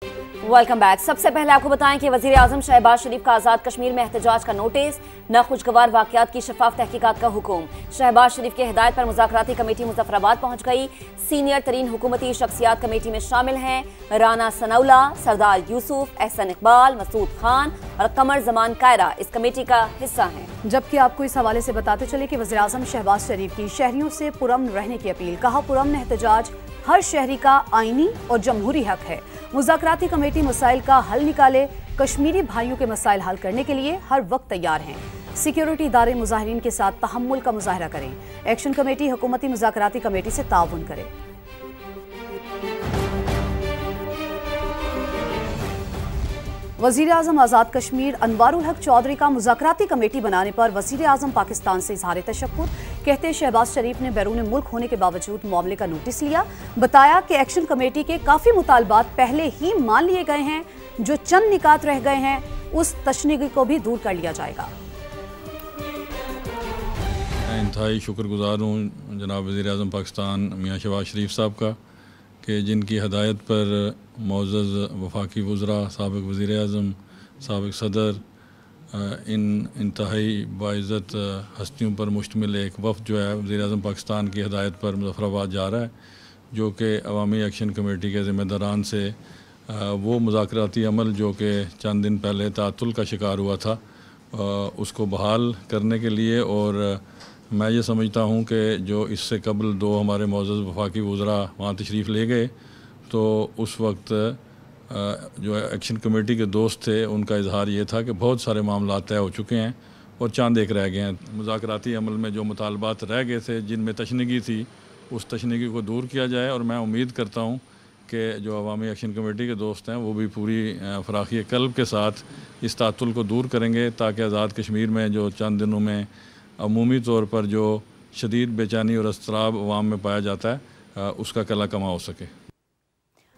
Welcome back. सबसे पहले आपको बताएं कि वजीर आजम शहबाज शरीफ का आजाद कश्मीर में एहतजाज का नोटिस, नाखुशगवार वाकयात की शफाफ तहकीकात का हुक्म। शहबाज शरीफ की हिदायत पर मुज़ाकराती कमेटी मुजफ्फराबाद पहुंच गई। सीनियर तरीन हुकूमती शख्सियात कमेटी में शामिल हैं राना सनाउल्ला, सरदार यूसुफ, एहसन इकबाल, मसूद खान और कमर जमान कायरा इस कमेटी का हिस्सा हैं। जबकि आपको इस हवाले से बताते चले कि वज़ीर आज़म शहबाज शरीफ की शहरियों से पुरअमन रहने की अपील। कहा, पुरअमन एहतजाज हर शहरी का आईनी और जमहूरी हक है। मुज़ाकराती कमेटी मसाइल का हल निकाले। कश्मीरी भाइयों के मसाइल हल करने के लिए हर वक्त तैयार हैं। सिक्योरिटी इदारे मुजाहिरीन के साथ तहम्मुल का मुजाहरा करें। एक्शन कमेटी हुकूमती मुज़ाकराती कमेटी से ताउन करे। वज़ीर आज़म आज़ाद कश्मीर अनवारुल हक चौधरी का मुज़ाकराती कमेटी बनाने पर वज़ीर आज़म पाकिस्तान से इज़हार तशक्कुर। कहते शहबाज शरीफ ने बैरून मुल्क होने के बावजूद मामले का नोटिस लिया। बताया कि एक्शन कमेटी के काफ़ी मुतालबात पहले ही मान लिए गए हैं। जो चंद निकात रह गए हैं उस तशनीगी को भी दूर कर लिया जाएगा। मैं इंतहाई शुक्रगुजार हूँ जनाब वज़ीर आज़म पाकिस्तान मियाँ शहबाज शरीफ साहब का कि जिनकी हदायत पर मोअज़्ज़ज़ वफाकी वज़रा, साबिक़ वज़ीर आज़म, साबिक़ सदर, इन इंतहाई बाइज़्ज़त हस्तियों पर मुश्तमिल एक वफ़द जो है वज़ीर आज़म पाकिस्तान की हदायत पर मुज़फ़्फ़राबाद जा रहा है, जो कि अवामी एक्शन कमेटी के ज़िम्मेदारान से वो मुज़ाकराती अमल जो कि चंद दिन पहले तातुल का शिकार हुआ था उसको बहाल करने के लिए। और मैं ये समझता हूँ कि जो इससे कबल दो हमारे मोअज़्ज़ज़ वफाकी वज़रा वहाँ तशरीफ़ ले गए तो उस वक्त जो एक्शन कमेटी के दोस्त थे उनका इजहार ये था कि बहुत सारे मामला तय हो चुके हैं और चांद एक रह गए हैं। मुज़ाकराती अमल में जो मुतालबात रह गए थे जिनमें तशनीगी थी उस तशनीगी को दूर किया जाए। और मैं उम्मीद करता हूँ कि जो अवामी एक्शन कमेटी के दोस्त हैं वो भी पूरी फराखी कल्ब के साथ इस तातुल को दूर करेंगे ताकि आज़ाद कश्मीर में जो चंद दिनों में अमूमी तौर पर जो शदीद बेचैनी और अस्तराब अवाम में पाया जाता है उसका कला कमा हो सके।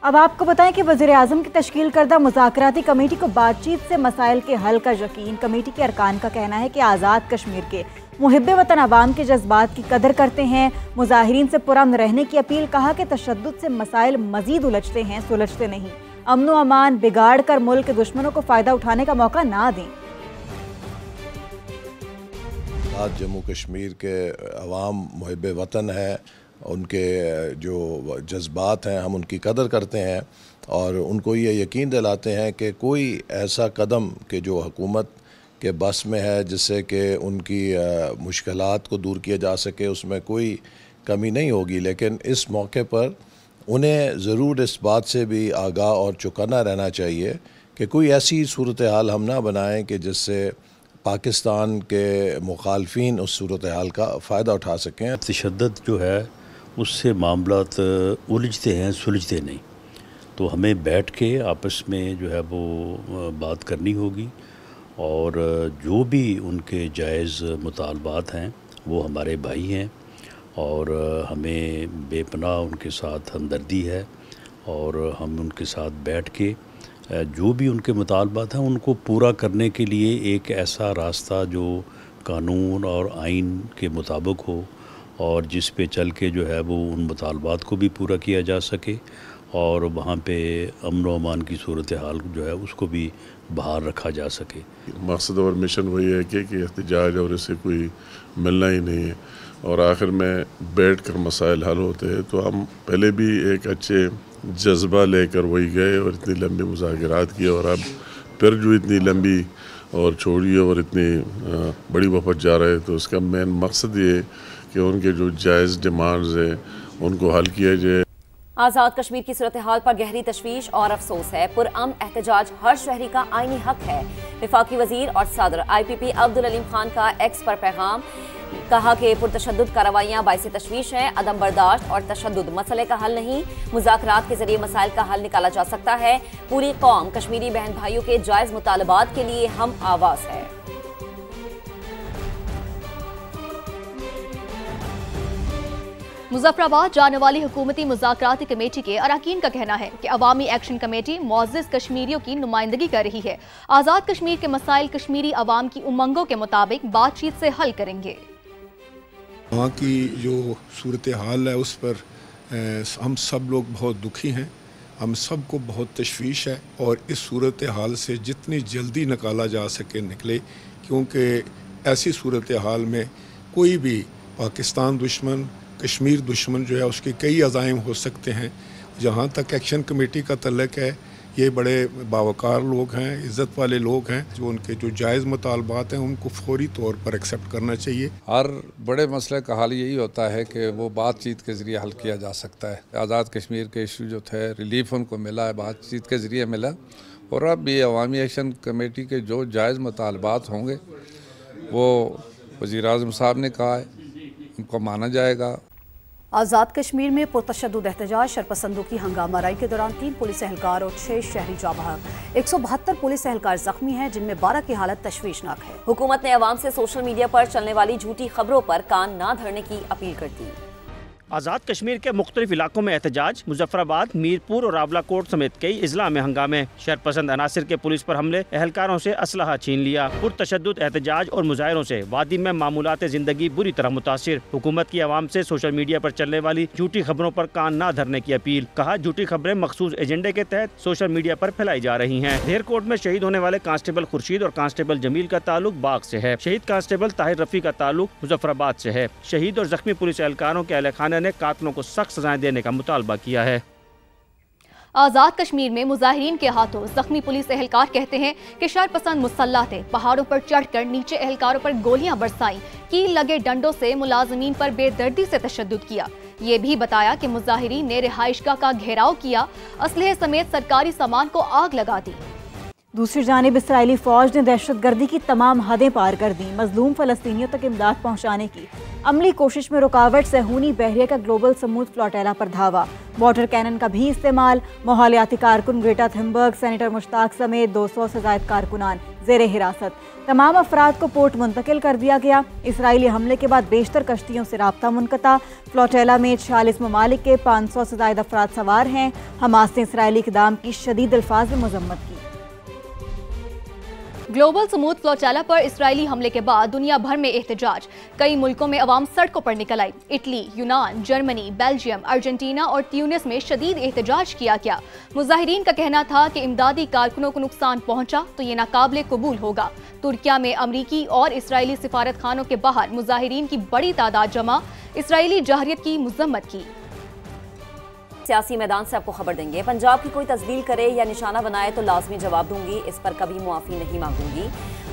अब आपको बताएं कि वज़ीर आज़म की तश्कील करदा मुज़ाकराती कमेटी को बातचीत से मसाइल के हल का यकीन। कमेटी के अरकान का कहना है कि आज़ाद कश्मीर के मुहिब्बे वतन अवाम के जज्बात की कदर करते हैं। मुजाहिरीन से पुरअमन रहने की अपील। कहा कि तशद्दुद से मसाइल मजीद उलझते हैं, सुलझते नहीं। अमन व अमान बिगाड़ कर मुल्क के दुश्मनों को फ़ायदा उठाने का मौका ना दें। आज जम्मू कश्मीर के अवाम मुहिब्बे वतन है, उनके जो जज्बात हैं हम उनकी कदर करते हैं और उनको ये यकीन दिलाते हैं कि कोई ऐसा कदम कि जो हुकूमत के बस में है जिससे कि उनकी मुश्किलात को दूर किया जा सके उसमें कोई कमी नहीं होगी। लेकिन इस मौके पर उन्हें ज़रूर इस बात से भी आगाह और चौकन्ना रहना चाहिए कि कोई ऐसी सूरत हाल हम ना बनाएं कि जिससे पाकिस्तान के मुखालफिन उस सूरत हाल का फ़ायदा उठा सकें। तशद्दुद जो है उससे मामलात उलझते हैं, सुलझते नहीं। तो हमें बैठ के आपस में जो है वो बात करनी होगी और जो भी उनके जायज़ मुतालबात हैं वो हमारे भाई हैं और हमें बेपनाह उनके साथ हमदर्दी है और हम उनके साथ बैठ के जो भी उनके मुतालबात हैं उनको पूरा करने के लिए एक ऐसा रास्ता जो कानून और आइन के मुताबिक हो और जिस पे चल के जो है वो उन मुतालबात को भी पूरा किया जा सके और वहाँ पे अमन व अमान की सूरत हाल जो है उसको भी बाहर रखा जा सके। मकसद और मिशन वही है कि एहतजाज और इससे कोई मिलना ही नहीं है और आखिर में बैठ कर मसाइल हल होते हैं। तो हम पहले भी एक अच्छे जज्बा लेकर वही गए और इतनी लंबी मुज़ाकरात किए और अब फिर जो इतनी लंबी और छोड़ी और इतनी बड़ी वफद जा रहे तो उसका मेन मकसद ये कि उनके जो जायज़ डिमांड्स हैं उनको हल किया जाए। आज़ाद कश्मीर की सूरत हाल पर गहरी तशवीश और अफसोस है। पुरअमन एहतजाज हर शहरी का आईनी हक है। वफाकी वजीर और सदर IPP अब्दुल अलीम खान का एक्स पर पैगाम। कहा कि पुरतशद्दुद कार्रवाइयाँ बाइसे तशवीश हैं। अदम बर्दाश्त और तशद्दुद मसले का हल नहीं, मुज़ाकरात के जरिए मसाइल का हल निकाला जा सकता है। पूरी कौम कश्मीरी बहन भाइयों के जायज़ मुतालबात के लिए हम आवाज़ है। मुजफ्फराबाद जाने वाली हुकूमती मुज़ाकराती कमेटी के अरकान का कहना है कि अवामी एक्शन कमेटी मुअज़्ज़ज़ कश्मीरियों की नुमाइंदगी कर रही है। आज़ाद कश्मीर के मसाइल कश्मीरी अवाम की उमंगों के मुताबिक बातचीत से हल करेंगे। वहाँ की जो सूरत हाल है उस पर हम सब लोग बहुत दुखी हैं हम सबको बहुत तशवीश है और इस सूरत हाल से जितनी जल्दी निकाला जा सके निकले, क्योंकि ऐसी सूरत हाल में कोई भी पाकिस्तान दुश्मन, कश्मीर दुश्मन जो है उसके कई अज़ाइम हो सकते हैं। जहाँ तक एक्शन कमेटी का तल्लक है, ये बड़े बावकार लोग हैं, इज़्ज़त वाले लोग हैं, जो उनके जो जायज़ मुतालबात हैं उनको फौरी तौर पर एक्सेप्ट करना चाहिए। हर बड़े मसले का हल यही होता है कि वो बातचीत के ज़रिए हल किया जा सकता है। आज़ाद कश्मीर के इशू जो थे, रिलीफ उनको मिला है, बातचीत के ज़रिए मिला, और अब भी अवामी एक्शन कमेटी के जो जायज़ मुतालबात होंगे वो वज़ीर-ए-आज़म साहब ने कहा है, उनको माना जाएगा। आज़ाद कश्मीर में पुरतशद्दुद एहतजाज, शरपसंदों की हंगामाराई के दौरान 3 पुलिस एहलकार और 6 शहरी जाँ बहक। 172 पुलिस एहलकार जख्मी हैं, जिनमें 12 की हालत तशवीशनाक है। हुकूमत ने अवाम से सोशल मीडिया पर चलने वाली झूठी खबरों पर कान ना धरने की अपील कर दी। आज़ाद कश्मीर के मुख्तलिफ इलाकों में एहतजाज, मुजफ्फराबाद, मीरपुर और रावलाकोट समेत कई अजला में हंगामे। शरपसंद अनासिर के पुलिस पर हमले, एहलकारों से असलहा छीन लिया। पुरतशद्दुद एहतजाज और मुजाहिरों से वादी में मामूलात जिंदगी बुरी तरह मुतासिर। हुकूमत की आवाम से सोशल मीडिया पर चलने वाली झूठी खबरों पर कान ना धरने की अपील। कहा, झूठी खबरें मखसूस एजेंडे के तहत सोशल मीडिया पर फैलाई जा रही हैं। धेरकोट में शहीद होने वाले कांस्टेबल खुर्शीद और कांस्टेबल जमील का ताल्लुक बाग से है। शहीद कांस्टेबल ताहिर रफी का ताल्लुक मुजफ्फराबाद से है। शहीद और जख्मी पुलिस एहलकारों के अहल खाना ने कातलों को सख्त सजाएं देने का मुतालबा किया है। आज़ाद कश्मीर में मुजाहिरीन के हाथों जख्मी पुलिस एहलकार कहते हैं कि शरपसंद मुसल्लह थे, पहाड़ों पर चढ़कर नीचे एहलकारों पर गोलियां बरसाईं, कील लगे डंडों से मुलाजमीन पर बेदर्दी से तशद्दुद किया। ये भी बताया कि मुजाहिरीन ने रिहाइशगाह का घेराव किया, असलहे समेत सरकारी सामान को आग लगा दी। दूसरी जानिब इसराइली फौज ने दहशतगर्दी की तमाम हदें पार कर दी। मजलूम फलस्तीनियों तक इमदाद पहुंचाने की अमली कोशिश में रुकावट, सहूनी बहरिया का ग्लोबल समूद फ्लोटेला पर धावा, वाटर कैनन का भी इस्तेमाल। माहौलियाती कारकुन ग्रेटा थुनबर्ग, सेनेटर मुश्ताक समेत 200 से ज़ायद कारकुनान ज़ेरे हिरासत। तमाम अफराद को पोर्ट मुंतकिल कर दिया गया। इसराइली हमले के बाद बेशतर कश्तियों से राब्ता मुनक़ता। फ्लोटेला में 46 ममालिक के 500 से ज़ायद अफराद सवार हैं। हमास ने इसराइली इक़दाम की शदीद अल्फाज में मज़म्मत की। ग्लोबल समूद फ्लोटेला पर इसराइली हमले के बाद दुनिया भर में एहतजाज। कई मुल्कों में अवाम सड़कों पर निकल आई। इटली, यूनान, जर्मनी, बेल्जियम, अर्जेंटीना और ट्यूनिस में शदीद एहतजाज किया गया। मुजाहिरीन का कहना था कि इमदादी कारकुनों को नुकसान पहुंचा तो ये नाकाबिले कबूल होगा। तुर्किया में अमरीकी और इसराइली सिफारत खानों के बाहर मुजाहिरीन की बड़ी तादाद जमा, इसराइली जहरियत की मजम्मत की। सियासी मैदान से आपको खबर देंगे। पंजाब की कोई तस्दील करे या निशाना बनाए तो लाजमी जवाब दूंगी, इस पर कभी मुआफी नहीं मांगूंगी।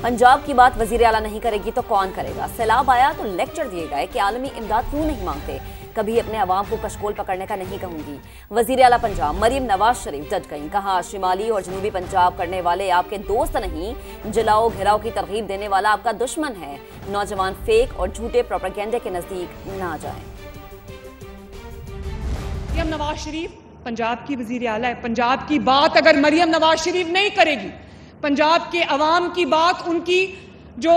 पंजाब की बात वजीर आला नहीं करेगी तो कौन करेगा। सैलाब आया तो लेक्चर दिए गए कि आलमी इमदाद क्यों नहीं मांगते, कभी अपने अवाम को कशकोल पकड़ने का नहीं कहूंगी। वजीर आला पंजाब मरियम नवाज शरीफ डट गईं। कहा, शिमाली और जनूबी पंजाब करने वाले आपके दोस्त नहीं, जलाओ घिराओ की तरगीब देने वाला आपका दुश्मन है। नौजवान फेक और झूठे प्रोपेगेंडे के नजदीक ना जाएं। मरियम नवाज शरीफ पंजाब की वजीर आला है। पंजाब की बात अगर मरियम नवाज शरीफ नहीं करेगी, पंजाब के अवाम की बात, उनकी जो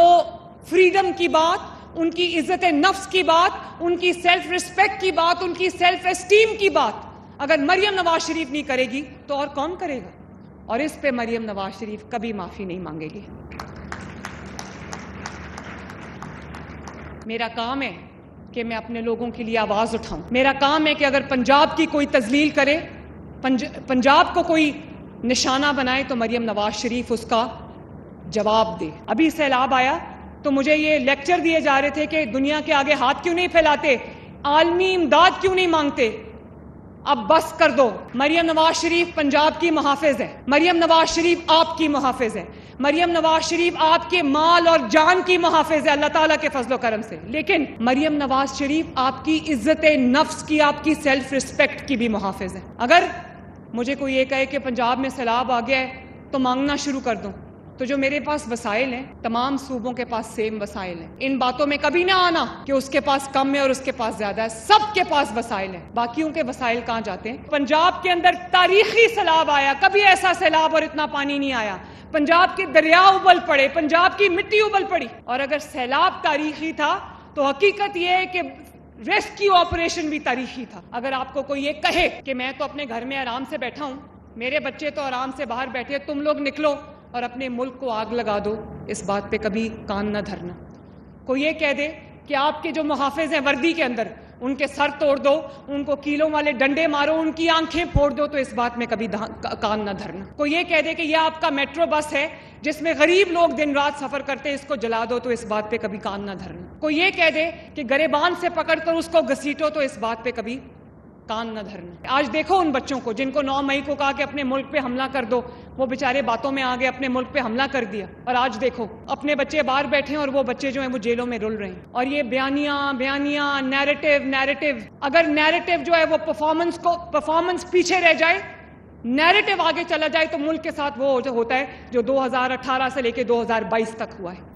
फ्रीडम की बात, उनकी इज्जत नफ्स की बात, उनकी सेल्फ रिस्पेक्ट की बात, उनकी सेल्फ एस्टीम की बात अगर मरियम नवाज शरीफ नहीं करेगी तो और कौन करेगा। और इस पे मरियम नवाज शरीफ कभी माफी नहीं मांगेगी। मेरा काम है कि मैं अपने लोगों के लिए आवाज उठाऊं। मेरा काम है कि अगर पंजाब की कोई तजलील करे, पंजाब को कोई निशाना बनाए तो मरियम नवाज शरीफ उसका जवाब दे। अभी सैलाब आया तो मुझे ये लेक्चर दिए जा रहे थे कि दुनिया के आगे हाथ क्यों नहीं फैलाते, आलमी इमदाद क्यों नहीं मांगते। अब बस कर दो। मरियम नवाज शरीफ पंजाब की मुहाफिज है। मरियम नवाज शरीफ आपकी मुहाफिज है। मरियम नवाज शरीफ आपके माल और जान की मुहाफिज है अल्लाह ताला के फजलो करम से। लेकिन मरियम नवाज शरीफ आपकी इज्जत नफ्स की, आपकी सेल्फ रिस्पेक्ट की भी मुहाफिज है। अगर मुझे कोई ये कहे कि पंजाब में सैलाब आ गया है तो मांगना शुरू कर दूं, तो जो मेरे पास वसाइल हैं, तमाम सूबों के पास सेम वसाइल हैं। इन बातों में कभी ना आना कि उसके पास कम है और उसके पास ज्यादा है। सबके पास वसाइल है। बाकियों के वसाइल कहां जाते हैं। पंजाब के अंदर तारीखी सैलाब आया, कभी ऐसा सैलाब और इतना पानी नहीं आया। पंजाब के दरिया उबल पड़े, पंजाब की मिट्टी उबल पड़ी। और अगर सैलाब तारीखी था तो हकीकत यह है कि रेस्क्यू ऑपरेशन भी तारीखी था। अगर आपको कोई ये कहे कि मैं तो अपने घर में आराम से बैठा हूं, मेरे बच्चे तो आराम से बाहर बैठे, तुम लोग निकलो और अपने मुल्क को आग लगा दो, इस बात पे कभी कान न धरना। कोई ये कह दे कि आपके जो मुहाफिज हैं वर्दी के अंदर, उनके सर तोड़ दो, उनको कीलों वाले डंडे मारो, उनकी आंखें फोड़ दो, तो इस बात में कभी कान न धरना। कोई ये कह दे कि यह आपका मेट्रो बस है जिसमें गरीब लोग दिन रात सफर करते हैं, इसको जला दो, तो इस बात पे कभी कान न धरना। कोई ये कह दे कि गरेबान से पकड़कर उसको घसीटो, तो इस बात पे कभी कान न धरना। आज देखो उन बच्चों को जिनको 9 मई को कहा कि अपने मुल्क पे हमला कर दो, वो बेचारे बातों में आ गए, अपने मुल्क पे हमला कर दिया, और आज देखो अपने बच्चे बाहर बैठे हैं और वो बच्चे जो हैं वो जेलों में रुल रहे हैं। और ये बयानियां नैरेटिव, अगर नैरेटिव जो है वो परफॉर्मेंस पीछे रह जाए, नैरेटिव आगे चला जाए, तो मुल्क के साथ वो होता है जो 2018 से लेकर 2022 तक हुआ है।